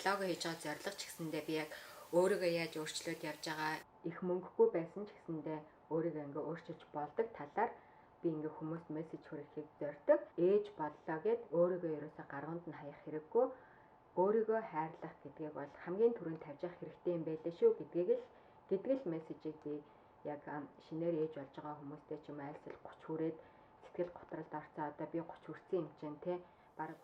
лого хийж байгаа зорилго ч гэсэндээ би яг өөрийгөө яаж өөрчлөөд явж байгаа их мөнгөгүй байсан ч гэсэндээ өөрийгөө ингээ өөрчилж болдог талаар би ингээ хүмүүст мессеж хүрэхийг зорддог. Ээж боллоо гэд өөрийгөө ерөөсө гарганд нь хаях хэрэггүй. Өөрийгөө хайрлах гэдгийг бол хамгийн түрүүнд тавьж явах хэрэгтэй юм байлээ шүү гэдгийг л мессежийг би яг шинээр ээж болж байгаа хүмүүстэй ч юм айлсэл 30 хүрээд сэтгэл готролд орцоо одоо би 30 хүрсэн юм чинь те бараг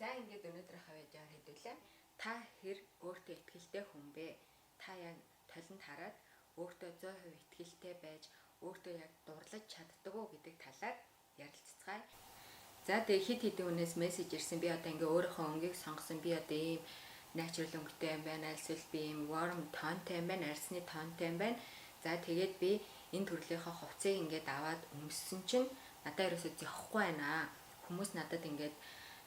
за ингээд өнөөдрийн хавьяар хэдүүлээ. Та хэр өөртөө итгэлтэй хүн бэ? Та яг талент хараад өөртөө 100% итгэлтэй байж өөртөө яг дурлаж чаддаг уу гэдэг талаар ярилццгаая. За тэгээ хит хитэн хүнээс мессеж ирсэн. Би одоо ингээ өөрийнхөө өнгийг сонгосон. Би одоо ийм natural өнгөтэй юм байна. Альсвал би ийм warm tonтой юм байна. Арсны tonтой юм байна. За тэгээд би энэ төрлийнхөө хувцсыг ингээд аваад өмссөн чинь надад ерөөсөө зөхгүй байна. Хүмүүс надад ингээд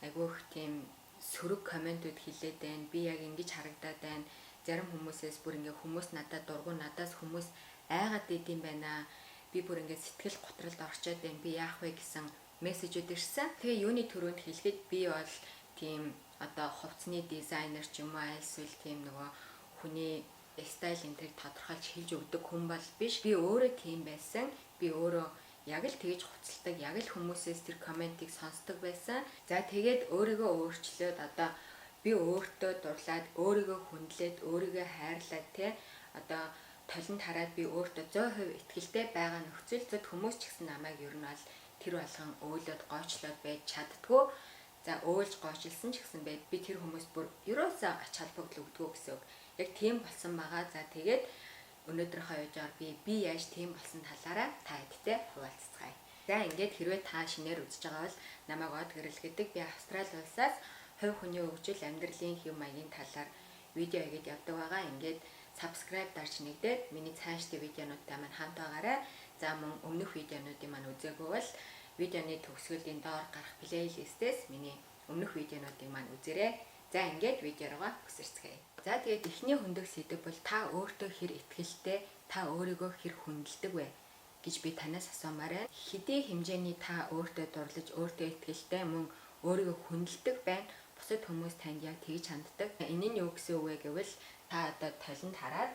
айгүйх тийм сөрөг комментууд хэлээд байна. Би яг ингэж харагдаад байна. Зарим хүмүүсээс бүр ингээ хүмүүс надад дургу надаас хүмүүс айгаад идэм байна. Би бүр ингээ сэтгэл готролд орчоод байна. Би яах вэ гэсэн мессежүүд ирсэн. Тэгээ юуны төрөнд хэлэхэд би бол тийм одоо хувцсны дизайнер ч юм уу альсвал тийм нөгөө хүний стайл энтрийг тодорхойлж хэлж өгдөг хүн бол биш. Би өөрөө тийм байсан. Би өөрөө яг л тэгж хуцалдаг, яг л хүмүүсээс тэр комментиг сонсдог байсан. За тэгээд өөрийгөө өөрчлөөд одоо би өөртөө дурлаад, өөрийгөө хүндлээд, өөрийгөө хайрлаад те одоо талент хараад би өөртөө 100% итгэлтэй байгаа нөхцөлд хүмүүс ч гэсэн намайг ер нь бол тэр болгон өөлөд гоочлоод байж чаддгүй. За өөлж гоочлсон ч гэсэн байд би тэр хүмүүст бүр ерөөсөө ач холбогдол өгдөгөө гэсэн үг. Яг тийм болсон байгаа. За тэгээд өнөөдрийнхөө хавьяар би яаж тийм болсон талаараа та хэдтэй хуваалцгаая. За ингээд хэрвээ та шинээр үзэж байгаа бол намайг Од Гэрэл гэдэг. Би Австрали улсаас хувь хүний хөгжил, амьдралын хэв маягийн талаар видео хийгээд явдаг байгаа. Ингээд subscribe дарж нэгдээд миний цаашдын видеонуудтай маань хамт байгаарай. За мөн өмнөх видеонуудыг маань үзээгүй бол видеоны төгсгөлийн доор гарах плейлистээс миний өмнөх видеонуудыг маань үзээрэй. За ингээд видео руугаа өсөрцгээе. За тэгээд эхний хөндөг сэдэв бол та өөртөө хэр итгэлтэй, та өөрийгөө хэр хүндэлдэг вэ гэж би танаас асуумаар байна. Хэдий хэмжээний та өөртөө дурлаж, өөртөө итгэлтэй мөн өөрийгөө хүндэлдэг байна. Бусад хүмүүс танд яг тэгж ханддаг. Энэ нь юу гэсэн үг вэ гэвэл та одоо талент хараад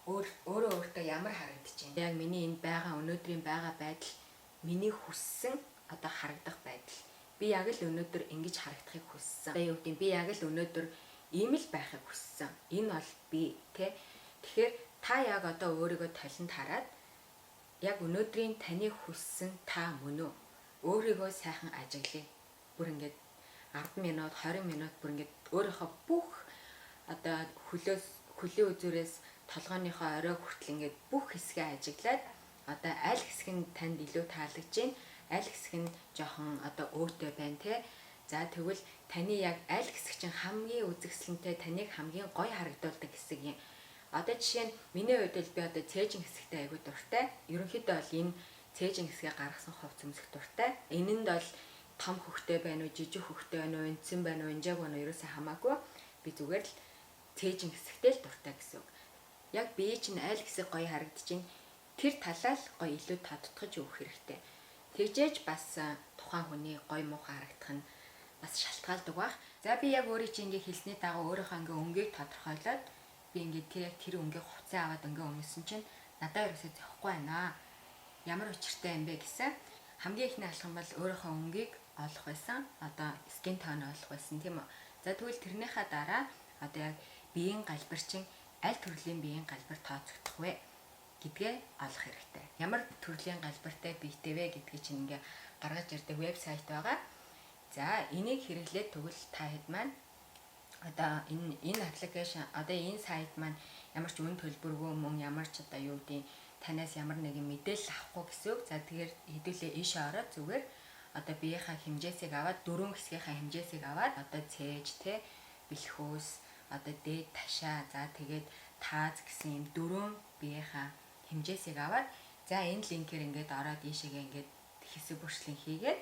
өөртөө ямар харагдаж байна. Яг миний энэ байгаа өнөөдрийн байгаа байдал миний хүссэн одоо харагдах байдал. Би яг л өнөөдөр ингэж харагдахыг хүссэн. Одоо юу гэдэг би яг л өнөөдөр ийм л байхыг хүссэн. Энэ бол би тэ. Тэгэхээр та яг одоо өөрийгөө талент хараад яг өнөөдрийн таны хүссэн та мөн үү? Өөрийгөө сайхан ажиглая. Бүр ингээд 10 минут, 20 минут бүр ингээд өөрийнхөө бүх одоо хөлийн үзүүрээс толгойнхоо орой хүртэл ингээд бүх хэсгээ ажиглаад одоо аль хэсэг нь танд илүү таалагдж байна, аль хэсэг нь жоохон одоо өөртөө байна те. За тэгвэл таны яг аль хэсэг чинь хамгийн үзэсгэлэнтэй, таныг хамгийн гоё харагдуулдаг хэсэг юм. Одоо жишээ нь миний хувьд л би одоо цээжин хэсэгтэй айгүй дуртай. Ерөнхийдөө бол энэ цээжин хэсгээ гаргасан хувцс өмсөх дуртай. Энэнд бол том хөхтэй байна уу, жижиг хөхтэй байна уу, энцэн байна уу, энжааг байна уу ерөөсөө хамаагүй. Би зүгээр л цээжин хэсэгтэй л дуртай гэсэн үг. Яг би чинь аль хэсэг гоё харагдчихээн тэр талаа л гоё илүү тодтогч өгөх хэрэгтэй. Тэгжээж бас тухайн хүний гоё муухай харагдах нь бас шалтгаалдаг баг. За би яг өөрийн чинь ингээ хэлсний дагуу өөрийнхөө ингээ өнгийг тодорхойлоод би ингээ тэр өнгийг хувцас аваад ингээ өмсөн чинь надад ерөөсөө зөхгүй байна. Ямар учиртай юм бэ гэсэн хамгийн ихний алхам бол өөрийнхөө өнгийг олох байсан. Одоо skin tone олох байсан тийм үү. За тэгвэл тэрнийхээ дараа одоо яг биеийн галбирчин аль төрлийн биеийн галбир тооцогдох вэ гэдгээ олох хэрэгтэй. Ямар төрлийн галбиртай биетэй вэ гэдгийг чинь ингээ гаргаж ирдэг вебсайт байгаа. За энийг хэрэглээд тэгвэл та хэд маань одоо энэ аппликейшн одоо энэ сайт маань ямар ч үн төлбөргүй мөн ямар ч одоо юу гэдэг танаас ямар нэгэн мэдээлэл авахгүй гэсэн үг. За тэгэхээр хэдүүлээ ийшээ ороод зүгээр одоо биеийнхаа хэмжээсийг аваад дөрвөн хэсгийнхаа хэмжээсийг аваад одоо цээж те бэлхүүс одоо дээд ташаа за тэгээд тааз гэсэн юм дөрвөн биеийнхаа хэмжээсийг аваад за энэ линкээр ингээд ороод ийшээгээ ингээд хэсэг бүрчлэн хийгээд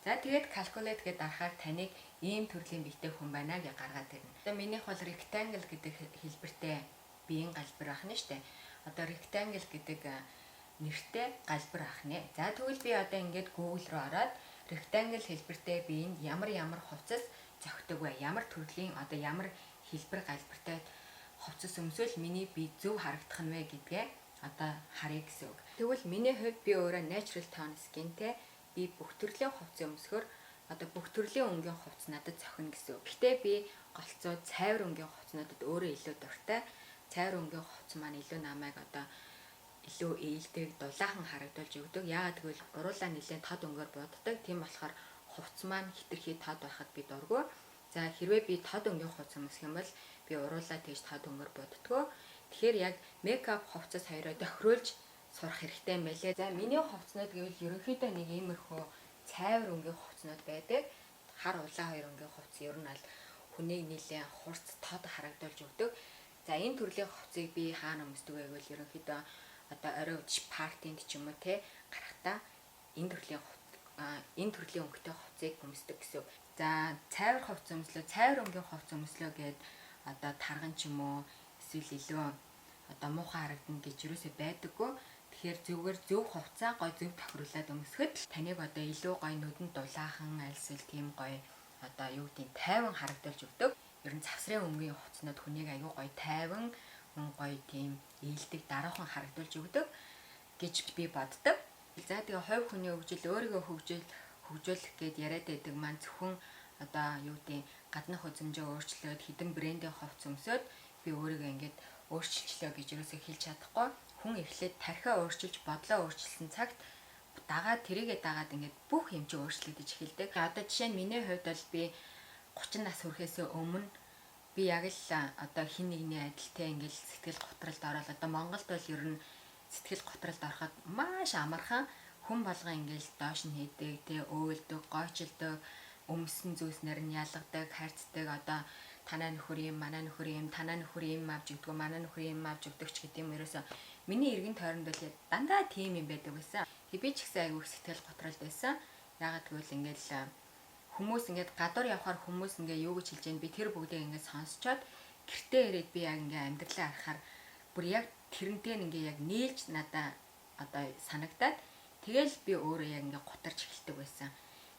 за тэгээд calculate гэдэг дарахаар таныг ийм төрлийн биетэй хүн байна гэж гаргаад ирнэ. Одоо минийх бол rectangle гэдэг хэлбэртэй биеийн галбир ахна штэ. Одоо rectangle гэдэг нэртэй галбир ахна. За тэгвэл би одоо ингээд Google руу ороод rectangle хэлбэртэй биеинд ямар хувцас зохидог вэ? Ямар төрлийн одоо ямар хэлбэр галбиртай хувцас өмсвөл миний бие зөв харагдах нь вэ гэдгээ одоо харъя гэсэн үг. Тэгвэл миний хувьд би өөрөө natural tone skinтэй би бүх төрлийн хувцас өмсгөр одоо бүх төрлийн өнгийн хувцас надад зохино гэсэн үг. Гэтэ би голцоо цайвар өнгийн хувцснуудад өөрөө илүү дуртай. Цайвар өнгийн хувцас маань илүү намайг одоо илүү ээлдэг, дулаахан харагдуулж өгдөг. Яагаад гэвэл уруулаа нэлээд тод өнгөөр буддаг. Тийм болохоор хувцас маань хитрхи тод байхад би дурггүй. За хэрвээ би тод өнгийн хувцас өмсөх юм бол би уруулаа тэгж тод өнгөөр буддгөө. Тэгэхээр яг мейкап хувцас хоёроо тохируулж сурах хэрэгтэй юм байлээ. За миний хувцснууд гэвэл ерөнхийдөө нэг иймэрхүү цайвар өнгийн хувцснууд байдаг. Хар улаан хоёр өнгийн хувцас ер нь аль хүнийг нэлээд хурц тод харагдуулж өгдөг. За энэ төрлийн хувцсыг би хаана өмсдөг вэ гэвэл ерөнхийдөө одоо орой үдши партинд ч юм уу те гарахтаа энэ төрлийн өнгөтэй хувцсыг өмсдөг гэсэн. За цайвар хувцас өмслөө, цайвар өнгийн хувцас өмслөө гэд одоо тарган ч юм уу эсвэл илүү одоо муухай харагдана гэж юусоо байдаггүй. Тэгэхээр зүгээр зөв хувцас гой зөв тохируулаад өмсөхөд таныг одоо илүү гой нүдэнд дулаахан альсэл тийм гой одоо юу гэдэг нь тайван харагдуулж өгдөг. Ер нь завсрын өнгийн хувцснууд хүнийг аюу гой тайван гоё тийм ээлдэг дараахан харагдуулж өгдөг гэж би боддог. За тэгээ хувь хүний хөгжил өөрийгөө хөгжүүлэх гээд яриад байдаг маань зөвхөн одоо юу гэдэг гаднах үзмжээ өөрчлөөд хідэн брендийн хувцас өмсөд би өөрийгөө ингээд өөрчилчлөө гэж юусоо хэлж чадахгүй. Хүн эхлээд тархиа өөрчилж бодлоо өөрчилсөн цагт тэрийгээ дагаад ингээд бүх юм чи өөрчлөгдөж эхэлдэг. Одоо жишээ нь миний хувьд бол би 30 нас хүрэхээс өмнө би яг л одоо хин нэгний адилтай ингээл сэтгэл готролд ороод одоо Монголд бол ер нь сэтгэл готролд ороход маш амархан хүн болгон ингээл доош нь хийдэг, тэ өөлдөг, гойчилдог, өмсөн зүйлснэр нь ялгадаг, хайрцдаг одоо танаа нөхөр юм, манаа нөхөр юм, танаа нөхөр юм авч өгдөг, манаа нөхөр юм авч өгдөг ч гэдэг юм ерөөсөө миний эргэн тойронд бол дандаа тийм юм байдаг байсан. Би ч гэсэн айгүй сэтгэл готролд байсан. Яагаад гэвэл ингээл хүмүүс ингээд гадуур явхаар хүмүүс ингээ юу гэж хэлж яана би тэр бүгдийг ингээ сонсчоод гэртээ ирээд би яг ингээ амьдралаа харахаар бүр яг тэрнтэй ингээ яг нээлж надаа одоо санагдаад тэгэл би өөрөө яг ингээ гутарч эхэлдэг байсан.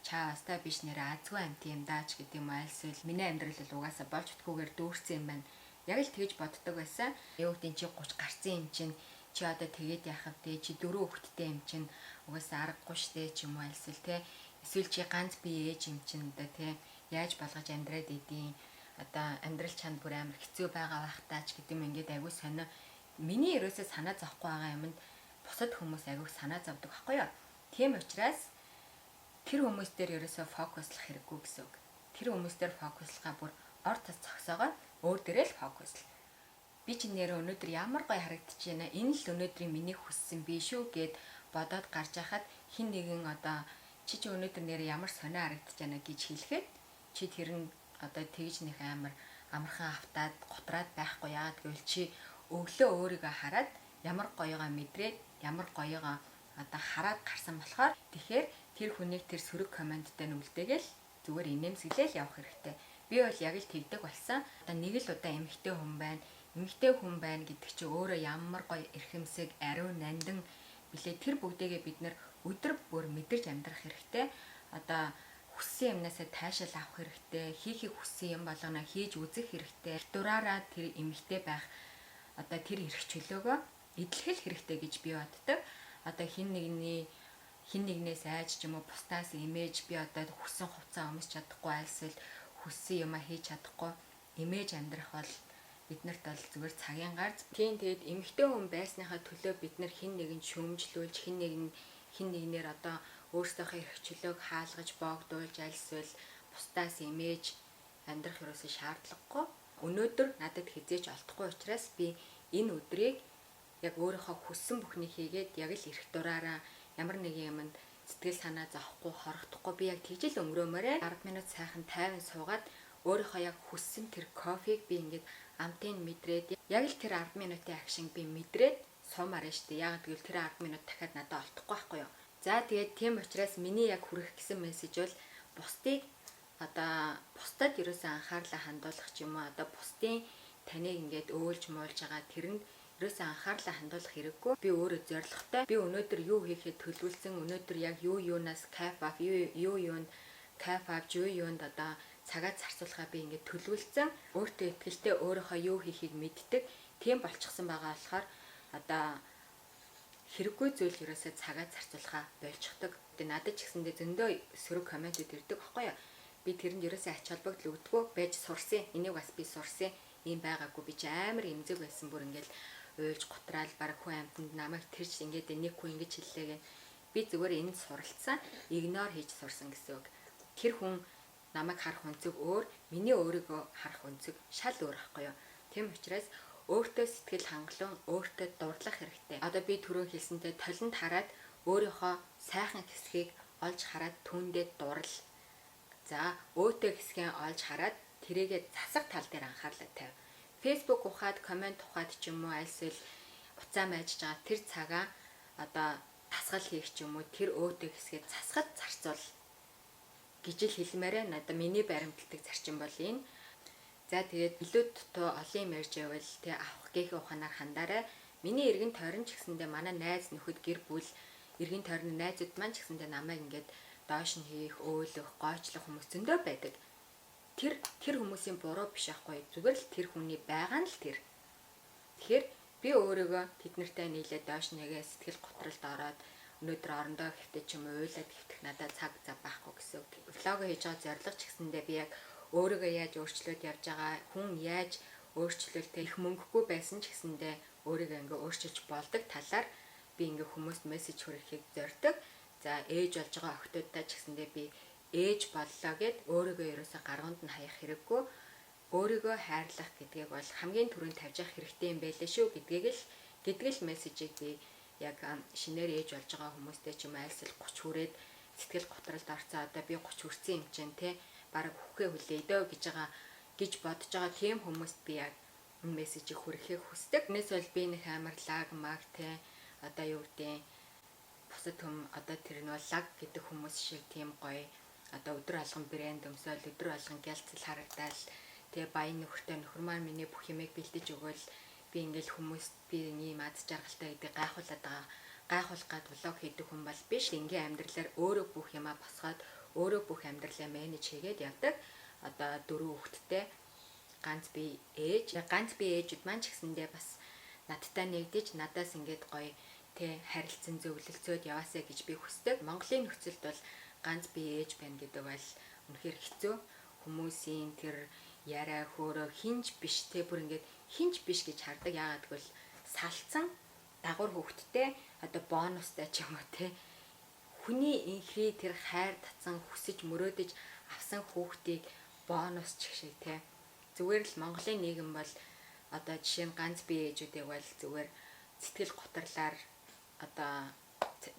Чаавас та биш нэрэ азгүй амт юм даач гэдэг юм альсэл миний амьдрал бол угаасаа болж утгүйгээр дүүрсэн юм байна. Яг л тэгж боддог байсан. Юу гэдэг чи 30 гарсан юм чинь чи одоо тэгээд яхав те чи 4 хүүхэдтэй юм чинь угаасаа аргагүй штэ ч юм уу альсэл те эсвэл чи ганц бие ээж юм чинь да тий яаж болгож амьдраад идэв одоо амьдрал чанд бүр амар хэцүү байгаа байх таач гэдэг юм ингээд айгүй сонио миний ерөөсөө санаа зовхгүй байгаа юмд бусад хүмүүс айгүй санаа зовдөг байхгүй юу. Тийм учраас тэр хүмүүс дээр ерөөсөө фокуслах хэрэггүй гэсэн үг. Тэр хүмүүс дээр фокуслахаа бүр ор тас зогсоогоо өөр дээрээ л фокуслах. Би чи нэр өнөөдөр ямар гоё харагдчихэна энэ л өнөөдрийн миний хүссэн би шүү гэд бодоод гарч яхад хин нэгэн одоо чи өнөөдөр нэр ямар сонио харагдаж байна гэж хэлэхэд чи тэр нь одоо тэгж нэг амархан автаад готраад байхгүй яагаад гэвэл чи өглөө өөрийгөө хараад ямар гоёгоо мэдрээд ямар гоёгоо одоо хараад гарсан болохоор тэгэхээр тэр хүнийг тэр сөрөг комменттэй нь үлдээгээл зүгээр инээмсэглээл явах хэрэгтэй. Би бол яг л тэгдэг болсон. Одоо нэг л удаа эмэгтэй хүн байна. Эмэгтэй хүн байна гэдэг чи өөрөө ямар гоё эрхэмсэг, ариун нандин билээ тэр бүгдээгээ бид нэр өдөр бүр мэдэрч амьдрах хэрэгтэй. Одоо хүссэн юмнасаа таашаал авах хэрэгтэй. Хийхийг хүссэн юм болгоно хийж үзэх хэрэгтэй. Дураараа тэр эмэгтэй байх одоо тэр эрх чөлөөгөө эдлэх хэрэгтэй гэж би боддог. Одоо хин нэгнээс айж ч юм уу бусдаас имиж би одоо хүссэн хувцас өмсч чадахгүй альсэл хүссэн юмаа хийж чадахгүй имиж амьдрах бол биднэрт бол зүгээр цагийн гарц. Тийм тэгээд эмэгтэй хүн байсныхаа төлөө бид нар хин нэгэн шөмжлүүлж хин нэгнээр одоо өөрсдийнхөө эрх чөлөөг хаалгаж боогдуулж альсвал бусдаас имиж амьдрах ерөөсөө шаардлагагүй. Өнөөдөр надад хизээж олдохгүй учраас би энэ өдрийг яг өөрийнхөө хүссэн бүхнийг хийгээд яг л эрх дураараа ямар нэг юмд сэтгэл санаа зовхгүй хорогдохгүй би яг тэгж л өнгөрөөмөрөө 10 минут сайхан тайван суугаад өөрийнхөө яг хүссэн тэр кофег би ингээд амтын мэдрээд яг л тэр 10 минутын акшн би мэдрээд суумаар нь штэ. Яг тэгвэл тэр 10 минут дахиад надад олдохгүй байхгүй юу. За тэгээд тийм учраас миний яг хүрэх гэсэн мессеж бол бусдыг бусдад ерөөсөө анхаарлаа хандуулах ч юм уу бусдын таныг ингээд өөлж муулж байгаа тэрэнд ерөөсөө анхаарлаа хандуулах хэрэггүй. Би өөрөө зоригтой. Би өнөөдөр юу хийхэд төлөвлөсөн, өнөөдөр яг юунаас кайф авах, юунд кайф авч юунд цагаа зарцуулахаа би ингээд төлөвлөсөн. Өөртөө итгэлтэй өөрийнхөө юу хийхийг мэддэг. Тийм болчихсон байгаа болохоор хэрэггүй зүйл ерөөсөө цагаа зарцуулахаа болчихдог. Тэгээ надад ч гэсэндээ зөндөө сөрөг комментүүд ирдэг байхгүй юу? Би тэрэнд ерөөсөө ач холбогдол өгдөггүй байж сурсан. Энийг бас би сурсан. Ийм байгаагүй би ч амар эмзэг байсан бүр ингээд уйлж гутраал баг хүн амьтанд намайг тэрч ингээд нэг хүн ингэж хэллээ гэх. Би зүгээр энд суралцсан, игнор хийж сурсан гэсэн үг. Тэр хүн намайг харах өнцөг өөр, миний өөрийгөө харах өнцөг шал өөр байхгүй юу? Тийм учраас өөртөө сэтгэл хангалуун, өөртөө дурлах хэрэгтэй. Би түрүү хэлсэнтэй толинд хараад өөрийнхөө сайхан хэсгийг олж хараад түүндээ дурал. За, өөтөө хэсгээ олж хараад тэрийгээ засах тал дээр анхаарлаа тавь. Facebook ухаад, коммент ухаад ч юм уу альсэл уцаа майжж байгаа тэр цагаа тасгал хийх ч юм уу тэр өөтөө хэсгээ засахад зарцуул гэж л хэлмээрээ надаа миний баримтлагдаг зарчим бол энэ. За тэгээд илүү дутуу олон юм ярьж байвал тэг авах гээхийн ухаанаар хандаарай. Миний эргэн тойрон ч гэсэндээ манай найз нөхөд гэр бүл эргэн тойрны найзууд маань ч гэсэндээ намайг ингээд доош нь хийх, өөлөх, гойчлох хүмүүс зөндөө байдаг. Тэр хүмүүсийн буруу биш аахгүй. Зүгээр л тэр хүний байгаа нь л тэр. Тэгэхээр би өөрийгөө тэднэртэй нийлээд доош нэгээ сэтгэл готролд ороод өнөөдөр орондоо хэвтэж юм уйлаад хэвтэх надад цаг зав байхгүй гэсэн үг. Влог хийж байгаа зорилго ч гэсэндээ би яг өөрийгөө яаж өөрчлөөд явж байгаа, хүн яаж өөрчлөлтөө их мөнгөгүй байсан ч гэсэндээ өөрийгөө ингээ өөрчилж болдог талаар би ингээ хүмүүст мессеж хүрэхийг зорддог. За ээж болж байгаа охтуудтай ч гэсэндээ би ээж боллоо гэд өөрийгөө ерөөсө гаргуунд нь хаях хэрэггүй. Өөрийгөө хайрлах гэдгийг бол хамгийн түрүүнд тавьж явах хэрэгтэй юм байлээ шүү гэдгийг л мессежийг би яг шинээр ээж болж байгаа хүмүүстэй ч юм айлсэл 30 хүрээд сэтгэл готролд орцоо би 30 хүрсэн юм чинь те бараг хүүхээ хүлээе дөө гэж бодож байгаа тийм хүмүүст би яг энэ мессежийг хүрэхийг хүсдэг. Энэс бол би нэг амар лаг маг те юу гэдэг бусад хүм тэр нь бол лаг гэдэг хүмүүс шиг тийм гоё өдөр алган брэнд өмсөөл өдөр алган гялцэл харагдаал тэгээ баян нөхөртэй нөхөр маань миний бүх юмыг бэлдэж өгөөл би ингээл хүмүүст би ийм аз жаргалтай гэдэг гайхуулах гад влог хийдэг хүн бол биш. Ингийн амьдралаар өөрөө бүх юмаа босгоод өөрөө бүх амьдралаа менеж хийгээд явдаг. 4 хүүхэдтэй ганц би ээжүүд маань ч гэсэндээ бас надтай нэгдэж надаас ингээд гоё харилцан зөвлөлцөөд яваасаа гэж би хүсдэг. Монголын нөхцөлд бол ганц би ээж байна гэдэг бол үнэхээр хэцүү. Хүмүүсийн тэр яриа хөөрөө хинж биш бүр ингээд хинж биш гэж хардаг. Яагаад гэвэл салцсан дагвар хүүхэдтэй бонустай ч юм уу хүний инхри тэр хайр татсан хүсэж мөрөөдөж авсан хүүхдийг бонус ч шиг зүгээр л Монголын нийгэм бол жишээ нь ганц бие ээжүүдийг бол зүгээр сэтгэл готрлаар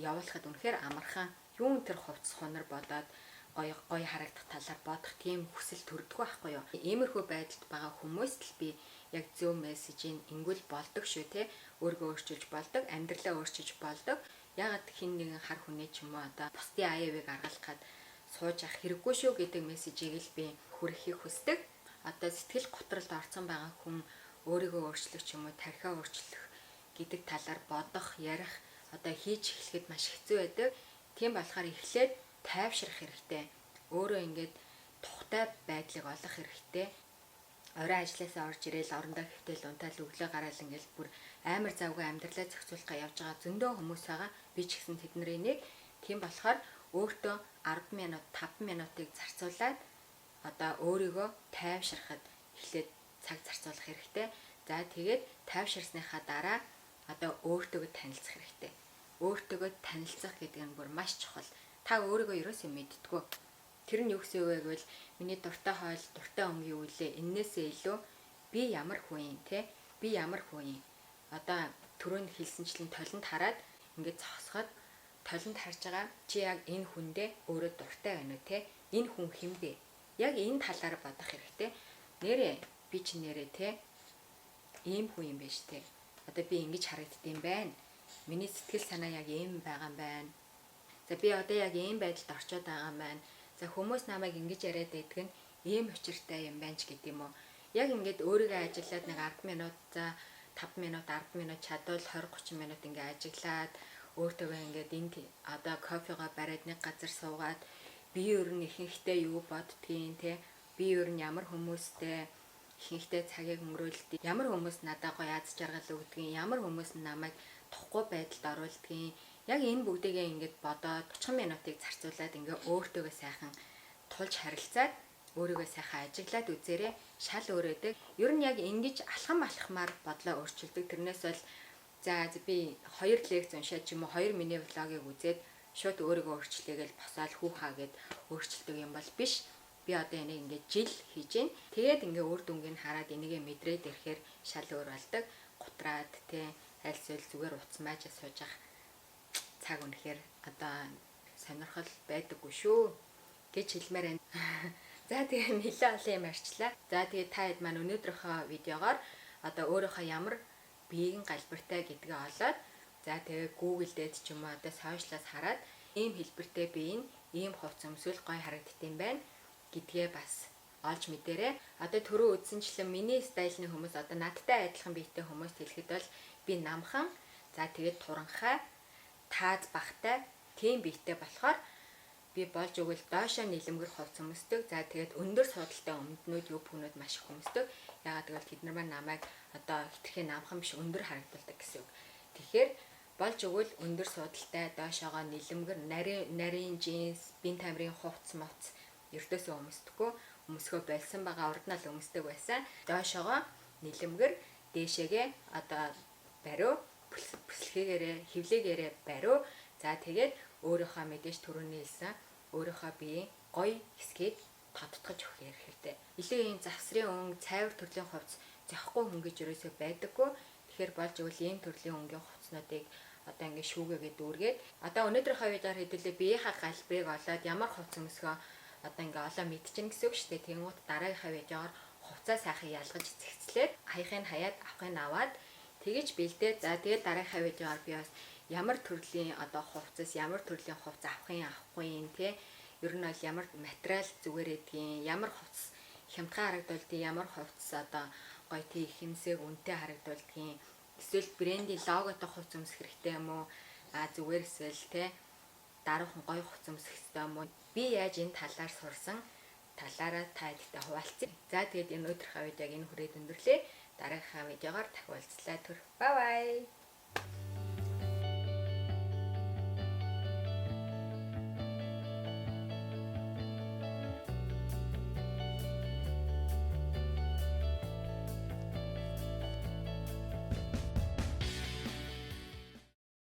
явуулахад үнэхээр амархан юун тэр хувцс хунар бодоод гоё харагдах талаар бодох тийм хүсэл төрдөг байхгүй юу. Иймэрхүү байдалд байгаа хүмүүст л би яг зөв мессежийн ингүүл болдог шүү өөрийгөө өөрчилж болдог, амьдралаа өөрчилж болдог. Ягаад хин нэгэн хар хүний ч юм уу бусдын аяавыг аргалахад сууж авах хэрэггүй шүү гэдэг мессежийг л би хүрэхийг хүсдэг. Сэтгэл готролд орсон байгаа хүн өөрийгөө өөрчлөх ч юм уу тархиа өөрчлөх гэдэг талаар бодох, ярих хийж эхлэхэд маш хэцүү байдаг. Тийм болохоор эхлээд тайвшрах хэрэгтэй. Өөрөө ингээд тухтай байдлыг олох хэрэгтэй. Орой ажилласаа орж ирээл орондоо хэвтэл унтаал өглөө гараал ингээл бүр амар завгүй амьдралаа зохицуулахаа явж байгаа зөндөө хүмүүс байгаа. Би ч гэсэн тэдний нэг. Тийм болохоор өөртөө 10 минут, 5 минутыг зарцуулаад өөрийгөө тайвшрахад эхлээд цаг зарцуулах хэрэгтэй. За тэгээд тайвширсныхаа дараа өөртөө танилцах хэрэгтэй. Өөртөө танилцах гэдэг нь бүр маш чухал. Та өөрийгөө ерөөсөө мэддэггүй. Тэр нь юу гэсэн үг вэ гэвэл миний дуртай хоол, дуртай өмгийн үлээ эннээсээ илүү би ямар хүн юм би ямар хүн юм. Түрүүнд хэлсэнчлэн толинд хараад ингээд зогсоход толонд харж байгаа чи яг энэ хүндээ өөрөө дуртай байна уу те? Энэ хүн хэн бэ? Яг энэ талаар бодох хэрэгтэй. Нэрээ би чи нэрээ те ийм хүн юм биш те. Одоо би ингэж харагддсан байна. Миний сэтгэл санаа яг ийм байгаа юм байна. За би одоо яг ийм байдалд орчод байгаа юм байна. За хүмүүс намайг ингэж яриад байдаг нь ийм учиртай юм байна ч гэдэг юм уу. Яг ингээд өөрийгөө ажиглаад нэг 10 минут за 5 минут 10 минут чадвал 20 30 минут ингээд ажиглаад өөртөөгөө ингээд энэ одоо кофегаа бариад нэг газар суугаад би өөр нь ихэнхдээ юу боддгийг те би өөр нь ямар хүмүүстэй ихэнхдээ цагийг өнгөрүүлдэг ямар хүмүүс надад гоё аз жаргал өгдгийг ямар хүмүүс намайг тухгүй байдалд оруулдгийг яг энэ бүгдийгээ ингээд бодоод 30 минутыг зарцуулаад ингээд өөртөөгөө сайхан тулж харилцаад өөрийгөө сайхан ажиглаад үзээрэй шал өөрөөдөг. Ер нь яг ингэж алхамаар бодлоо өөрчилдөг. Тэрнээс бол за би 2 лекц уншаад ч юм уу 2 миний влогийг үзээд шууд өөрийгөө өөрчлөгээл босаал хүүхаа гэд өөрчилдөг юм бол биш. Би одоо энийг ингээд жил хийж гин. Тэгээд ингээд үр дүнгийг хараад энийгээ мэдрээд ирэхээр шал өөр болдог. Гутраад те альсвал зүгээр уцмааж сууж ах цаг үнэхээр одоо сонирхол байдаггүй шүү гэж хэлмээр байна. За тэгээ нэлээд олон юм арчлаа. За тэгээ та хэд маань өнөөдрийнхөө видеогоор одоо өөрийнхөө ямар биеийн галбиртай гэдгээ олоод за тэгээ Google дээд ч юм уу одоо сошиалаас хараад ийм хэлбэртэй бие нь ийм хувц өмсвөл гоё харагддсан байна гэдгээ бас олж мэдээрэй. Одоо түрүү үзсэнчлэн миний стайлны хүмүүс одоо надтай адилхан биетэй хүмүүст хэлэхэд бол би намхан за тэгээд туранхай тааз багтай тийм биетэй болохоор би болж өгвөл доошоо нилэмгэр хувц өмсдөг. За тэгээд өндөр судалтай өмднүүд юу пүнүүд маш их өмсдөг. Ягаад гэвэл тэд нар намайг одоо хитрхээ намхан биш өндөр харагдуулдаг гэсэн үг. Тэгэхээр болж өгвөл өндөр судалтай доошоогоо нилэмгэр нарийн джинс, бие тамирын хувц моц ердөөсөө өмсдөггүй. Өмсгөө болсон байгаа урд нь л өмсдөг байсан. Доошоогоо нилэмгэр дээшээгээ одоо бариу бүслэхээрээ хевлэгээрээ бариу. За тэгээд өөрийнхөө мэдээж түрүүний хэлсэн өөрийнхөө биеийн гоё хэсгийг тодтогч өгөх хэрэгтэй. Илүү ийм завсрын өнгө, цайвар төрлийн хувцс зөхгүй хүн гэж юусоо байдаггүй. Тэгэхээр болж өгвөл ийм төрлийн өнгийн хувцснуудыг одоо ингэ шүүгээгээд дүүргээд одоо өнөөдрийнхөө видеоор хэдүүлээ биеийнхаа галбыг олоод ямар хувцс өмсгөө одоо ингэ олоо мэдчихнэ гэсэн үг шүү дээ. Тэнгуут дараагийнхаа видеоор хувцас сайхан ялгаж цэгцлээд хаяхыг хаяад авахыг аваад тэгэж бэлдээ. За тэгээд дараагийнхаа видеоор би бас ямар төрлийн одоо хувцас ямар төрлийн хувц авахгүй юм те ер нь бол ямар материал зүгээр эдгийн ямар хувцс хямдхан харагдуулдаг ямар хувцс одоо гоё тий хэмсэг үнэтэй харагдуулдгийн эсвэл брендийн логотой хувцс өмсөх хэрэгтэй юм уу зүгээр эсвэл те дараахан гоё хувцс өмсөх хэрэгтэй юм уу би яаж энэ талаар сурсан талаараа та хэдтэй хуваалцъя. За тэгээд энэ өдрийнхөө видеог энэ хүрээд өндөрлөө. Дараагийнхаа видеогоор дахин уулзлаа. Бай бай.